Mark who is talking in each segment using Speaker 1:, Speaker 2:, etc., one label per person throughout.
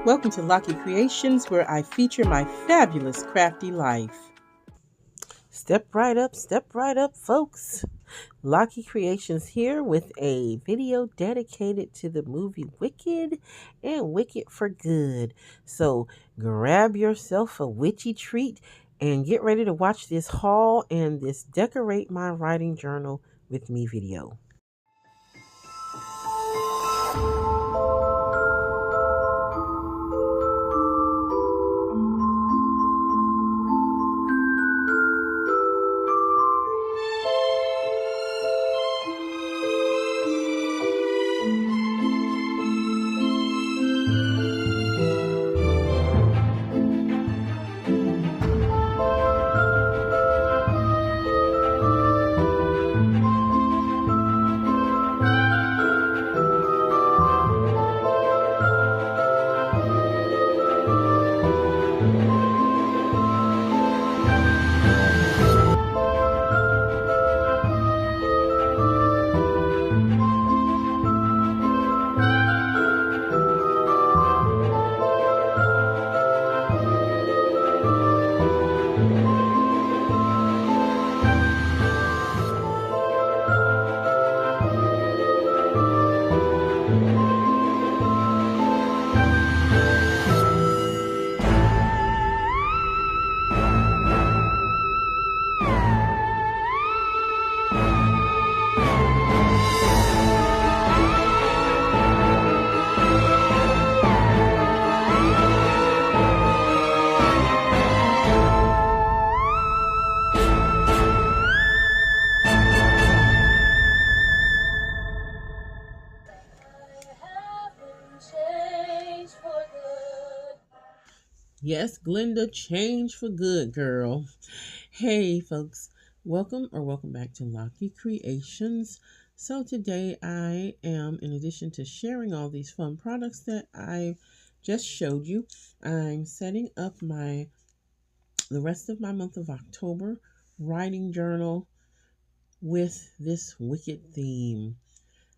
Speaker 1: Welcome to Lockie Creations, where I feature my fabulous crafty life. Step right up, folks. Lockie Creations here with a video dedicated to the movie Wicked and Wicked for Good. So grab yourself a witchy treat and get ready to watch this haul and this Decorate My Writing Journal with Me video. Yes, Glenda, change for good, girl. Hey, folks, welcome back to Lockie Creations. So today I am, in addition to sharing all these fun products that I just showed you, I'm setting up the rest of my month of October writing journal with this Wicked theme.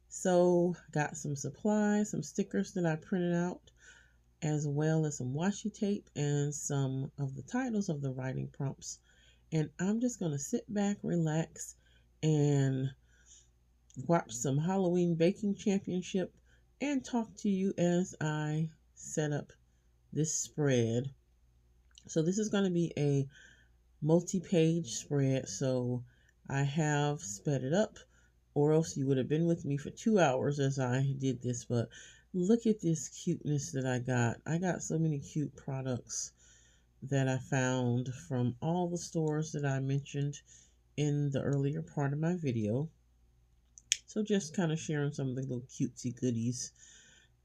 Speaker 1: So got some supplies, some stickers that I printed out, as well as some washi tape and some of the titles of the writing prompts. And I'm just going to sit back, relax, and watch some Halloween Baking Championship and talk to you as I set up this spread. So this is going to be a multi-page spread, so I have sped it up, or else you would have been with me for 2 hours as I did this. But look at this cuteness that I got. I got so many cute products that I found from all the stores that I mentioned in the earlier part of my video. So just kind of sharing some of the little cutesy goodies.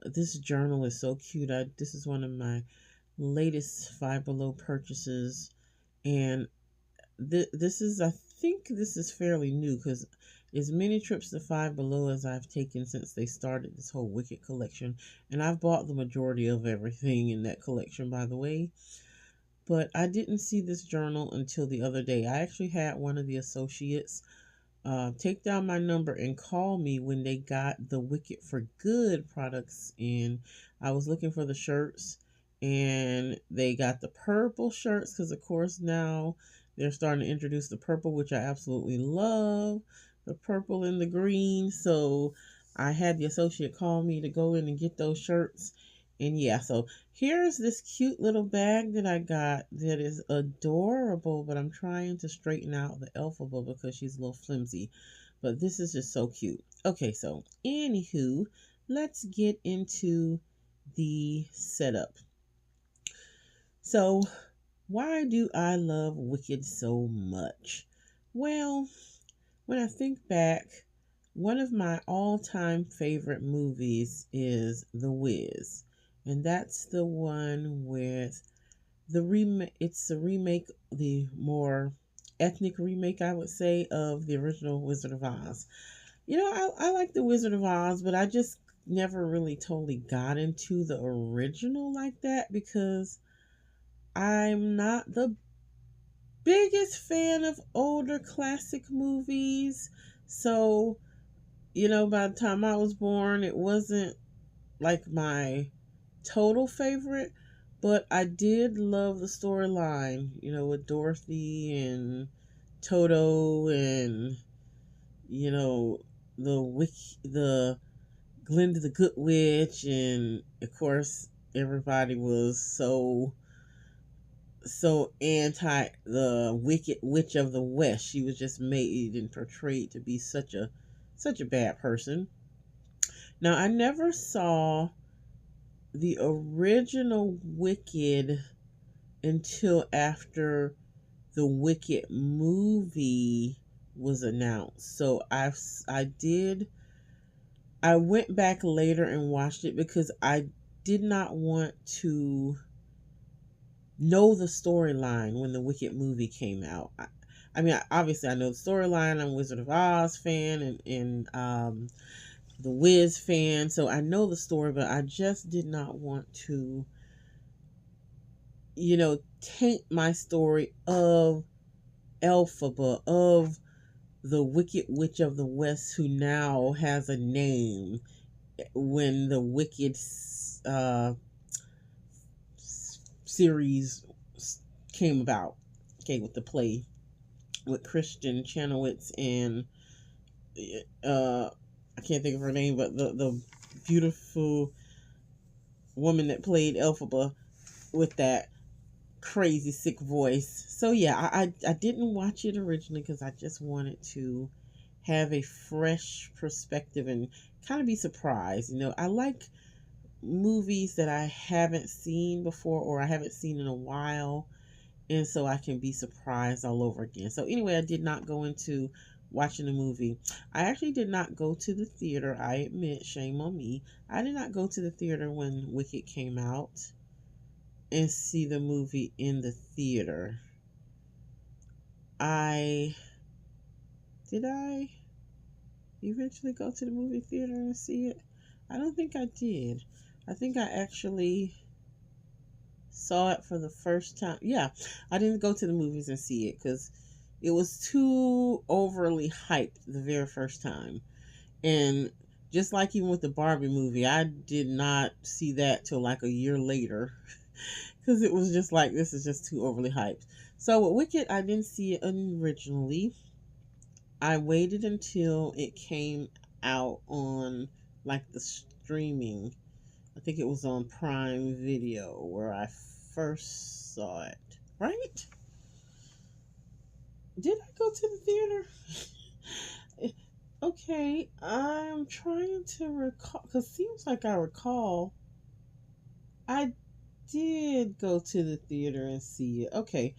Speaker 1: This journal is so cute. This is one of my latest Five Below purchases, and this is, I think this is fairly new, because as many trips to Five Below as I've taken since they started this whole Wicked collection, and I've bought the majority of everything in that collection, by the way. But I didn't see this journal until the other day. I actually had one of the associates take down my number and call me when they got the Wicked for Good products in. I was looking for the shirts, and they got the purple shirts, because of course now they're starting to introduce the purple, which I absolutely love. The purple and the green. So I had the associate call me to go in and get those shirts. And yeah, so here's this cute little bag that I got that is adorable, but I'm trying to straighten out the Elphaba because she's a little flimsy. But this is just so cute. Okay, so anywho, let's get into the setup. So why do I love Wicked so much? Well, when I think back, one of my all-time favorite movies is The Wiz. And that's the one with the remake. It's a remake, the more ethnic remake, I would say, of the original Wizard of Oz. You know, I like the Wizard of Oz, but I just never really totally got into the original like that, because I'm not the biggest fan of older classic movies. So, you know, by the time I was born, it wasn't like my total favorite, but I did love the storyline, with Dorothy and Toto and, you know, the Glinda the Good Witch, and of course everybody was so anti the Wicked Witch of the West. She was just made and portrayed to be such a bad person. Now I never saw the original Wicked until after the Wicked movie was announced. So I went back later and watched it because I did not want to know the storyline when the Wicked movie came out. I mean, obviously I know the storyline. I'm a Wizard of Oz fan and the Wiz fan, so I know the story, but I just did not want to, taint my story of Elphaba, of the Wicked Witch of the West, who now has a name when the Wicked uh, series came about. Okay, with the play with Kristen Chenoweth and I can't think of her name, but the beautiful woman that played Elphaba with that crazy sick voice. So yeah, I didn't watch it originally because I just wanted to have a fresh perspective and kind of be surprised. I like movies that I haven't seen before or I haven't seen in a while, and so I can be surprised all over again. So anyway, I did not go into watching the movie. I actually did not go to the theater. I admit, shame on me. I did not go to the theater when Wicked came out and see the movie in the theater. I did I eventually go to the movie theater and see it? I don't think I did. I think I actually saw it for the first time. Yeah, I didn't go to the movies and see it because it was too overly hyped the very first time. And just like even with the Barbie movie, I did not see that till like a year later because it was just like, this is just too overly hyped. So with Wicked, I didn't see it originally. I waited until it came out on like the streaming. I think it was on Prime Video where I first saw it. Right? Did I go to the theater? Okay, I'm trying to recall because seems like I recall I did go to the theater and see it. Okay,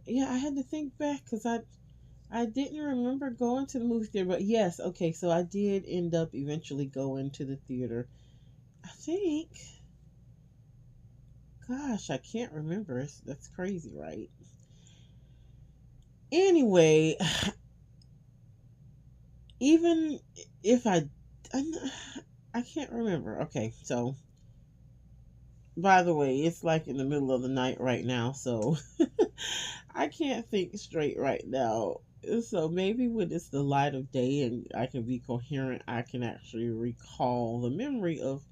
Speaker 1: yeah, I had to think back because I didn't remember going to the movie theater, but yes, okay, so I did end up eventually going to the theater. I think, gosh, I can't remember. That's crazy, right? Anyway, even if I, I can't remember. Okay, so by the way, it's like in the middle of the night right now, so I can't think straight right now. So maybe when it's the light of day and I can be coherent, I can actually recall the memory of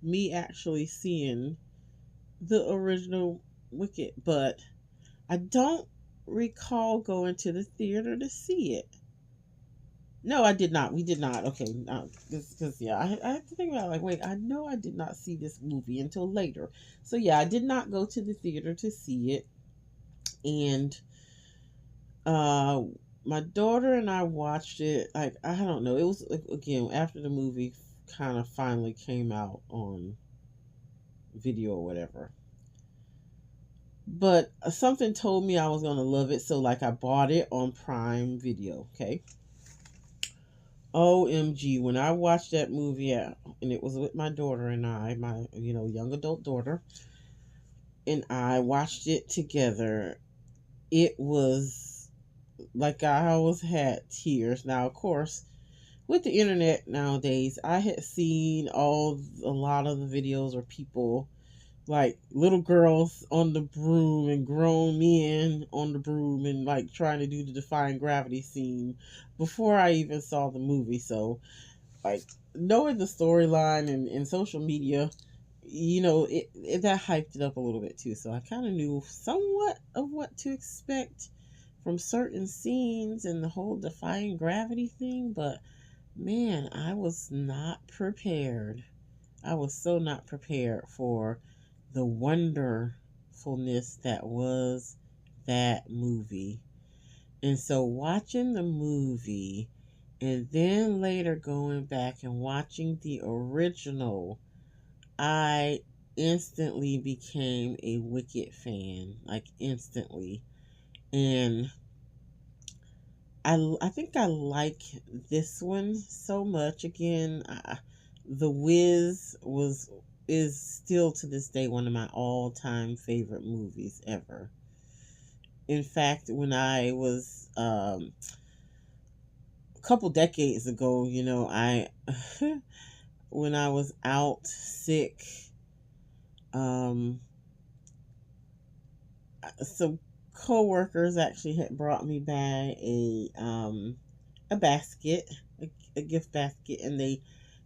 Speaker 1: me actually seeing the original Wicked, but I don't recall going to the theater to see it. No, I did not. We did not. Okay, because yeah, I had to think about it, like, wait, I know I did not see this movie until later. So yeah, I did not go to the theater to see it, and uh, my daughter and I watched it. Like, I don't know, it was again after the movie kind of finally came out on video or whatever. But something told me I was gonna love it, so like I bought it on Prime Video. Okay. OMG, when I watched that movie and it was with my daughter and I, my young adult daughter, and I watched it together, it was like I always had tears. Now, of course, with the internet nowadays, I had seen a lot of the videos where people like little girls on the broom and grown men on the broom and like trying to do the defying gravity scene before I even saw the movie. So like knowing the storyline and social media, that hyped it up a little bit too. So I kind of knew somewhat of what to expect from certain scenes and the whole defying gravity thing, but man, I was not prepared. I was so not prepared for the wonderfulness that was that movie. And so watching the movie and then later going back and watching the original, I instantly became a Wicked fan, like instantly. And I think I like this one so much. Again, The Wiz was is still to this day one of my all-time favorite movies ever. In fact, when I was a couple decades ago, I when I was out sick, um, some coworkers actually had brought me back a basket, a gift basket, and they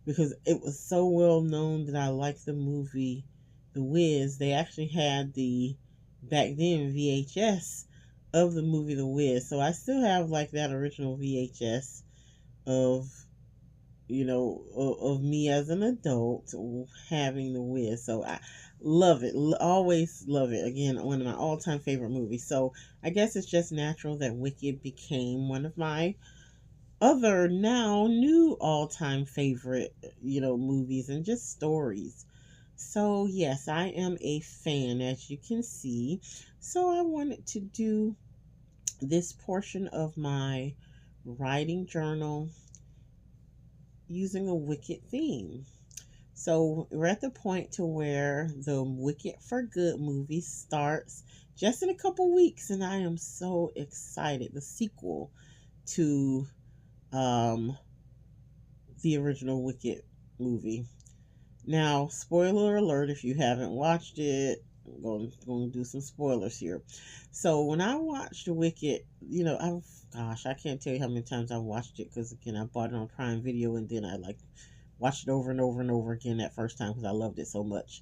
Speaker 1: because it was so well known that I liked the movie The Wiz, they actually had the back then VHS of the movie The Wiz. So I still have like that original VHS of of me as an adult having The Wiz. So I love it, always love it. Again, one of my all-time favorite movies. So I guess it's just natural that Wicked became one of my other now new all-time favorite, movies and just stories. So yes, I am a fan, as you can see. So I wanted to do this portion of my writing journal using a Wicked theme. So we're at the point to where the Wicked for Good movie starts just in a couple weeks, and I am so excited. The sequel to um, the original Wicked movie. Now, spoiler alert if you haven't watched it, I'm going to do some spoilers here. So, when I watched Wicked, I can't tell you how many times I watched it because, again, I bought it on Prime Video and then I watched it over and over and over again that first time because I loved it so much.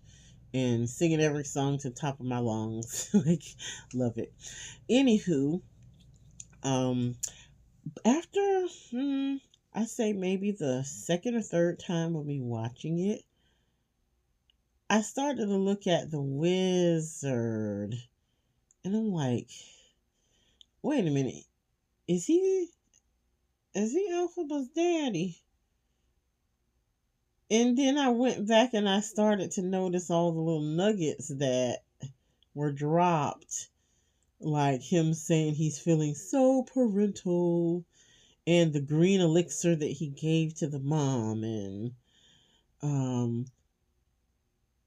Speaker 1: And singing every song to the top of my lungs. Love it. Anywho, um, after, I say maybe the second or third time of me watching it, I started to look at the wizard and I'm like, wait a minute, is he Elphaba's daddy? And then I went back and I started to notice all the little nuggets that were dropped, like him saying he's feeling so parental, and the green elixir that he gave to the mom, and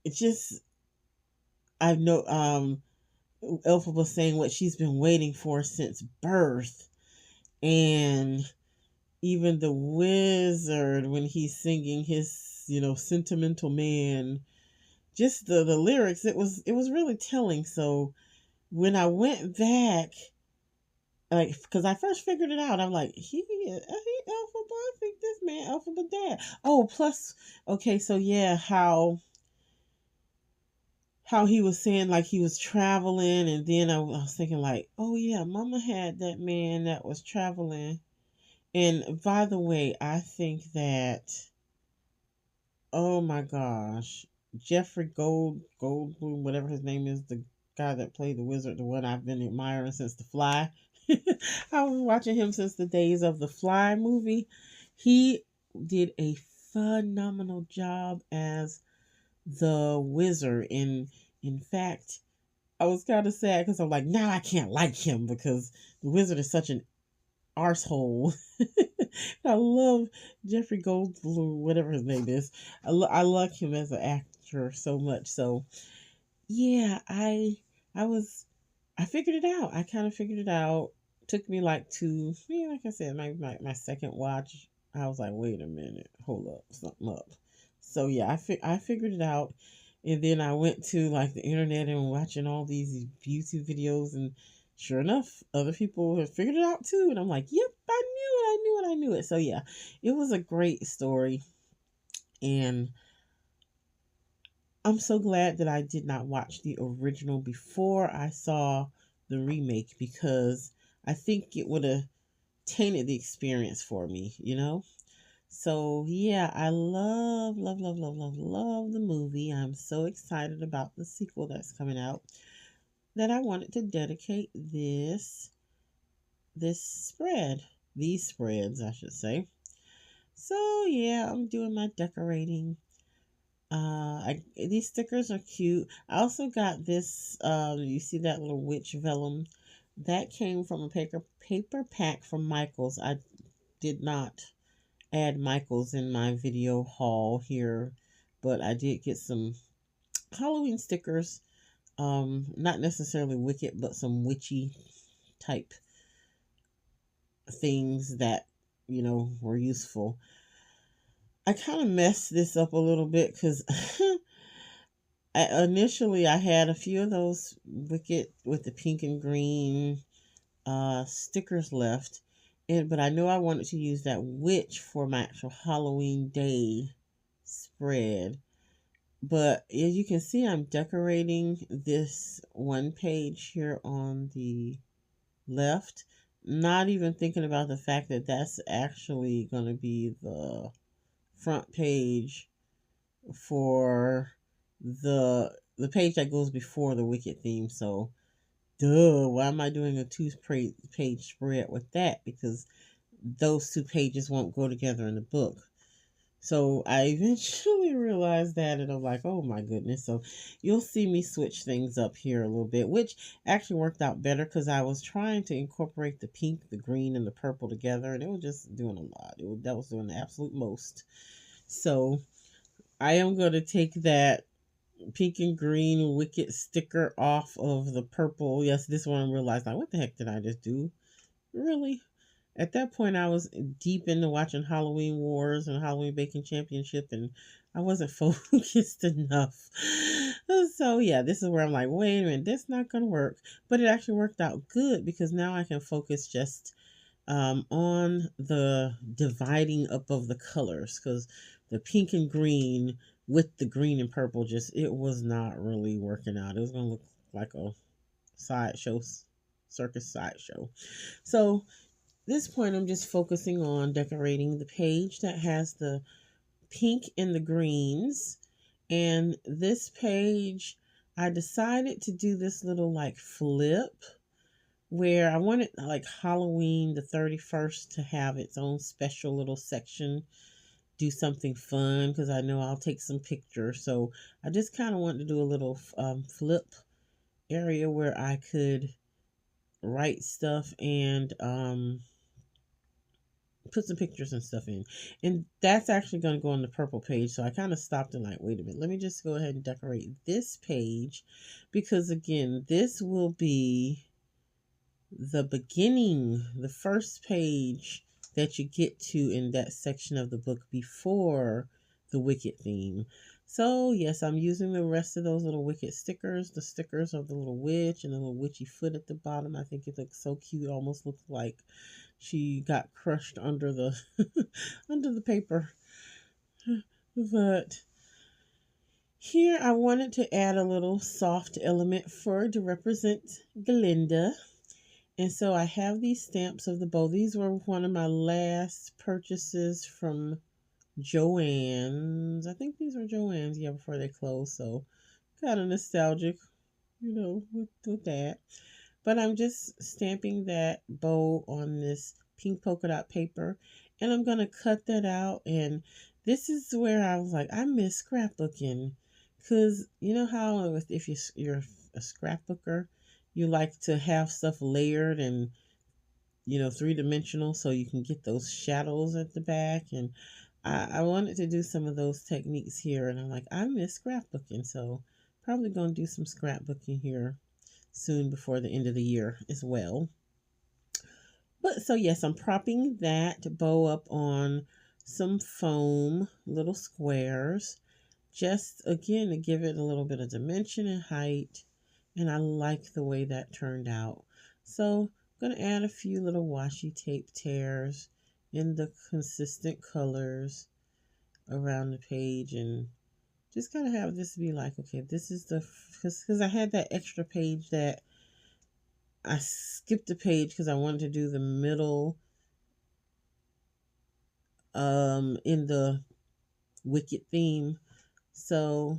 Speaker 1: it just I know Elphaba saying what she's been waiting for since birth, and even the wizard when he's singing his sentimental man, just the lyrics, it was really telling. So when I went back, like, because I first figured it out, I'm like, he Elphaba, I think this man Elphaba dad. Oh, plus, okay, so yeah, how he was saying like he was traveling, and then I was thinking like, oh yeah, mama had that man that was traveling. And by the way, I think that, oh my gosh, Jeffrey Goldblum, whatever his name is, the guy that played the wizard, the one I've been admiring since The Fly. I was watching him since the days of the Fly movie. He did a phenomenal job as the wizard. And in fact, I was kind of sad because I'm like, now I can't like him because the wizard is such an arsehole. I love Jeffrey Goldblum, whatever his name is. I like him as an actor so much. So yeah, I figured it out. I kind of figured it out. Took me like like I said, my second watch. I was like, wait a minute, hold up, something up. So yeah, I figured it out, and then I went to like the internet and watching all these YouTube videos, and sure enough, other people have figured it out too. And I'm like, yep, I knew it. So yeah, it was a great story, and I'm so glad that I did not watch the original before I saw the remake, because I think it would have tainted the experience for me, you know? So, yeah, I love the movie. I'm so excited about the sequel that's coming out that I wanted to dedicate this spread, these spreads, I should say. So, yeah, I'm doing my decorating. These stickers are cute. I also got this. You see that little witch vellum? That came from a paper pack from Michaels. I did not add Michaels in my video haul here, but I did get some Halloween stickers. Not necessarily wicked, but some witchy type things that were useful. I kind of messed this up a little bit because initially I had a few of those Wicked with the pink and green stickers left, but I know I wanted to use that witch for my actual Halloween day spread. But as you can see, I'm decorating this one page here on the left, not even thinking about the fact that that's actually going to be the front page for the page that goes before the Wicked theme. So, duh, why am I doing a two-page spread with that? Because those two pages won't go together in the book. So I eventually realized that, and I'm like, oh my goodness. So you'll see me switch things up here a little bit, which actually worked out better because I was trying to incorporate the pink, the green, and the purple together, and it was just doing a lot. That was doing the absolute most. So I am going to take that pink and green Wicked sticker off of the purple. Yes, this one I realized, like, what the heck did I just do? Really? At that point, I was deep into watching Halloween Wars and Halloween Baking Championship, and I wasn't focused enough. So, yeah, this is where I'm like, wait a minute, that's not going to work. But it actually worked out good because now I can focus just on the dividing up of the colors, because the pink and green with the green and purple, just it was not really working out. It was going to look like a sideshow, circus sideshow. So, this point, I'm just focusing on decorating the page that has the pink and the greens. And this page, I decided to do this little like flip where I wanted like Halloween the 31st to have its own special little section, do something fun because I know I'll take some pictures. So I just kind of wanted to do a little flip area where I could write stuff and put some pictures and stuff in. And that's actually going to go on the purple page. So I kind of stopped and like, wait a minute, let me just go ahead and decorate this page because again, this will be the beginning, the first page that you get to in that section of the book before the Wicked theme. So yes, I'm using the rest of those little Wicked stickers, the stickers of the little witch and the little witchy foot at the bottom. I think it looks so cute. It almost looks like she got crushed under the under the paper. But here I wanted to add a little soft element for to represent Glinda. And so I have these stamps of the bow. These were one of my last purchases from Joann's. I think these were Joann's, yeah, before they closed. So kind of nostalgic, with that. But I'm just stamping that bow on this pink polka dot paper. And I'm going to cut that out. And this is where I was like, I miss scrapbooking. Because you know how if you're a scrapbooker, you like to have stuff layered and three-dimensional so you can get those shadows at the back. And I wanted to do some of those techniques here, and I'm like, I miss scrapbooking, so probably gonna do some scrapbooking here soon before the end of the year as well. But so yes, I'm propping that bow up on some foam little squares, just again to give it a little bit of dimension and height. And I like the way that turned out. So I'm going to add a few little washi tape tears in the consistent colors around the page and just kind of have this be like, okay, this is the, because I had that extra page that I skipped a page because I wanted to do the middle in the Wicked theme. So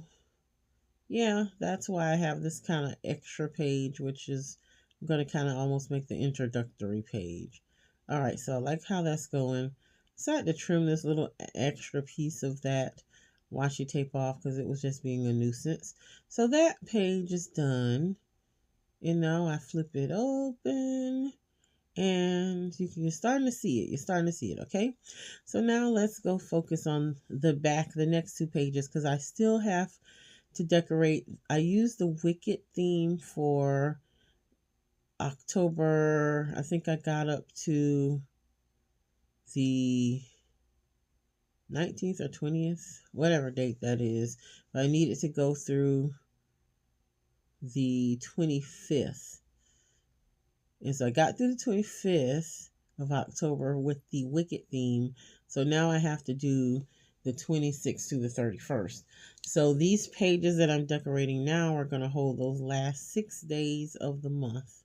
Speaker 1: yeah, that's why I have this kind of extra page, which is I'm going to kind of almost make the introductory page. All right, so I like how that's going. Decided to trim this little extra piece of that washi tape off because it was just being a nuisance. So that page is done. And now I flip it open and you're starting to see it. You're starting to see it, okay? So now let's go focus on the back, the next two pages, because I still have to decorate. I used the Wicked theme for October. I think I got up to the 19th or 20th, whatever date that is. But I needed to go through the 25th. And so I got through the 25th of October with the Wicked theme. So now I have to do the 26th to the 31st. So these pages that I'm decorating now are going to hold those last 6 days of the month.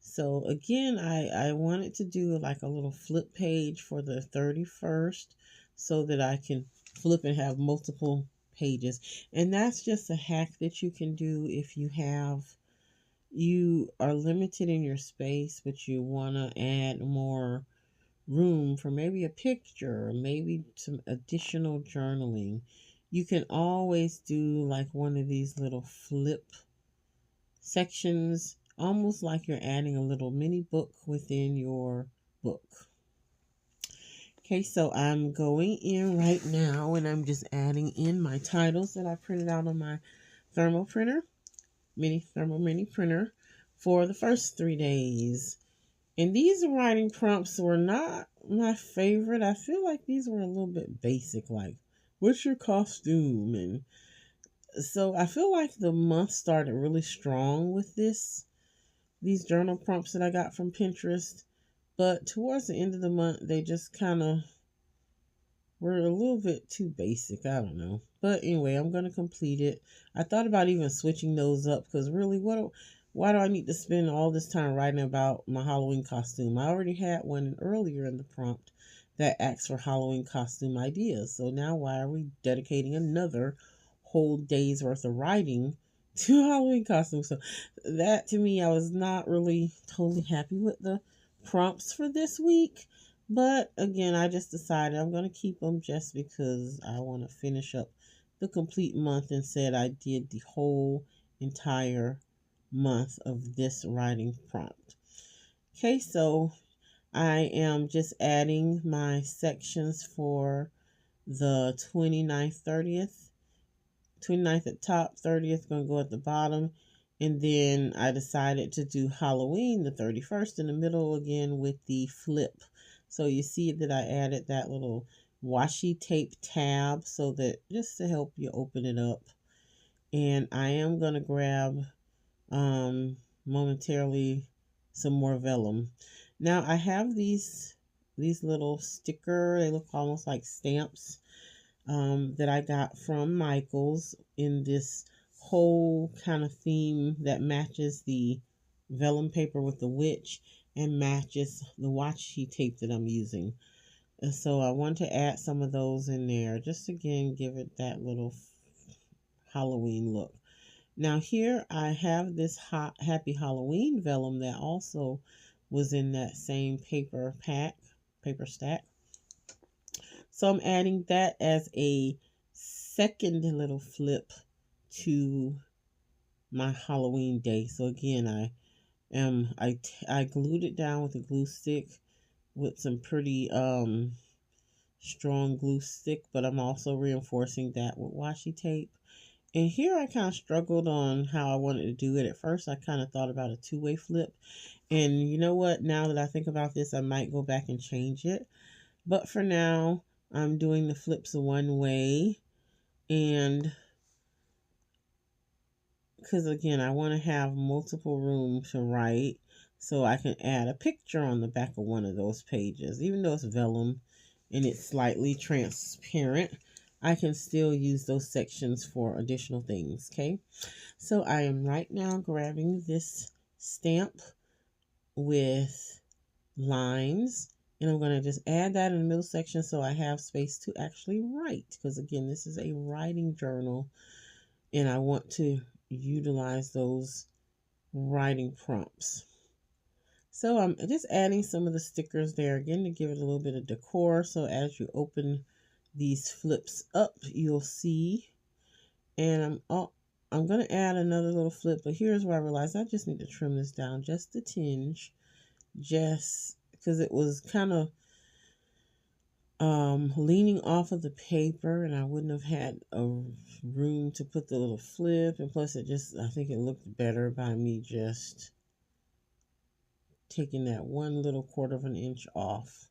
Speaker 1: So again, I wanted to do like a little flip page for the 31st so that I can flip and have multiple pages. And that's just a hack that you can do if you are limited in your space, but you want to add more room for maybe a picture or maybe some additional journaling. You can always do like one of these little flip sections, almost like you're adding a little mini book within your book. Okay, so I'm going in right now and I'm just adding in my titles that I printed out on my thermal printer, mini printer for the first 3 days. And these writing prompts were not my favorite. I feel like these were a little bit basic, like, what's your costume? And so I feel like the month started really strong with these journal prompts that I got from Pinterest. But towards the end of the month, they just kind of were a little bit too basic. I don't know. But anyway, I'm going to complete it. I thought about even switching those up because really, why do I need to spend all this time writing about my Halloween costume? I already had one earlier in the prompt that asked for Halloween costume ideas. So now why are we dedicating another whole day's worth of writing to Halloween costumes? So that to me, I was not really totally happy with the prompts for this week. But again, I just decided I'm going to keep them just because I want to finish up the complete month and said I did the whole entire month of this writing prompt. Okay, so I am just adding my sections for the 29th, 30th. 29th at top, 30th going to go at the bottom. And then I decided to do Halloween the 31st in the middle again with the flip. So you see that I added that little washi tape tab so that just to help you open it up. And I am going to grab momentarily some more vellum. Now I have these little sticker, they look almost like stamps that I got from Michaels in this whole kind of theme that matches the vellum paper with the witch and matches the washi tape that I'm using. And so I want to add some of those in there just again give it that little Halloween look. Now here I have this Happy Halloween vellum that also was in that same paper stack. So I'm adding that as a second little flip to my Halloween day. So again, I glued it down with a glue stick with some pretty strong glue stick, but I'm also reinforcing that with washi tape. And here I kind of struggled on how I wanted to do it. At first, I kind of thought about a two-way flip. And you know what? Now that I think about this, I might go back and change it. But for now, I'm doing the flips one way. And because again, I want to have multiple room to write so I can add a picture on the back of one of those pages. Even though it's vellum and it's slightly transparent, I can still use those sections for additional things. Okay, so I am right now grabbing this stamp with lines, and I'm going to just add that in the middle section so I have space to actually write, because again, this is a writing journal and I want to utilize those writing prompts. So I'm just adding some of the stickers there again to give it a little bit of decor, so as you open these flips up, you'll see. And I'm going to add another little flip, but here's where I realized I just need to trim this down just a tinge, just because it was kind of leaning off of the paper, and I wouldn't have had a room to put the little flip, and plus I think it looked better by me just taking that one little quarter of an inch off.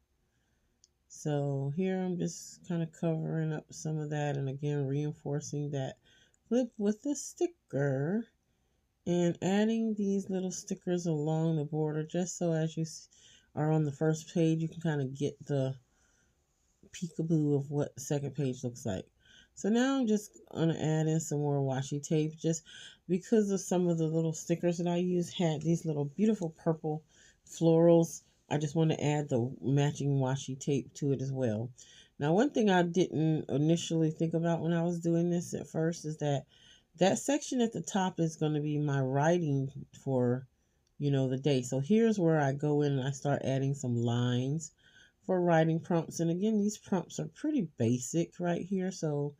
Speaker 1: So here I'm just kind of covering up some of that, and again reinforcing that flip with the sticker, and adding these little stickers along the border, just so as you are on the first page, you can kind of get the peekaboo of what the second page looks like. So now I'm just going to add in some more washi tape, just because of some of the little stickers that I use had these little beautiful purple florals. I just want to add the matching washi tape to it as well. Now, one thing I didn't initially think about when I was doing this at first is that section at the top is going to be my writing for, the day. So here's where I go in and I start adding some lines for writing prompts. And again, these prompts are pretty basic right here, so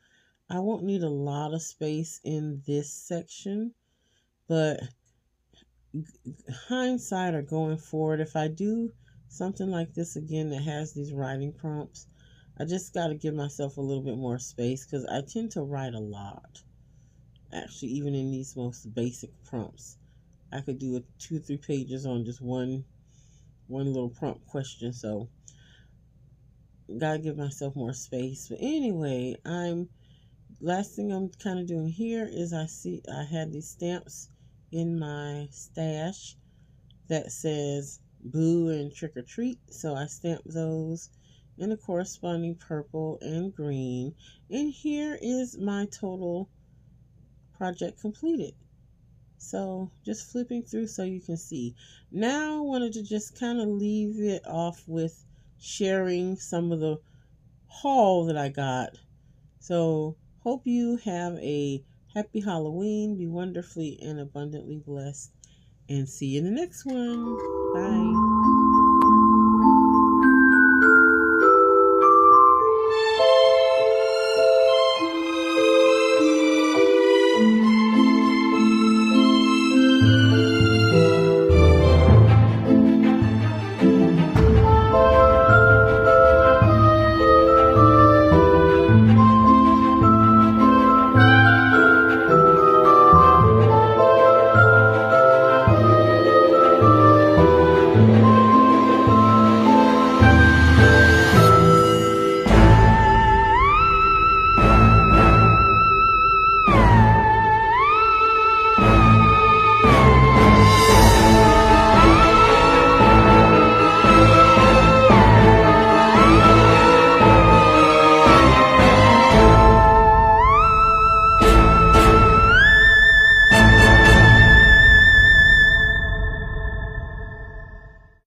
Speaker 1: I won't need a lot of space in this section. But hindsight or going forward, if I do something like this again that has these writing prompts, I just got to give myself a little bit more space, because I tend to write a lot. Actually, even in these most basic prompts, I could do 2-3 pages on just one little prompt question. So gotta give myself more space. But anyway, last thing I'm kind of doing here is I had these stamps in my stash that says boo and trick or treat, so I stamped those in the corresponding purple and green. And here is my total project completed. So just flipping through so you can see. Now I wanted to just kind of leave it off with sharing some of the haul that I got. So hope you have a happy Halloween. Be wonderfully and abundantly blessed. And see you in the next one. Bye.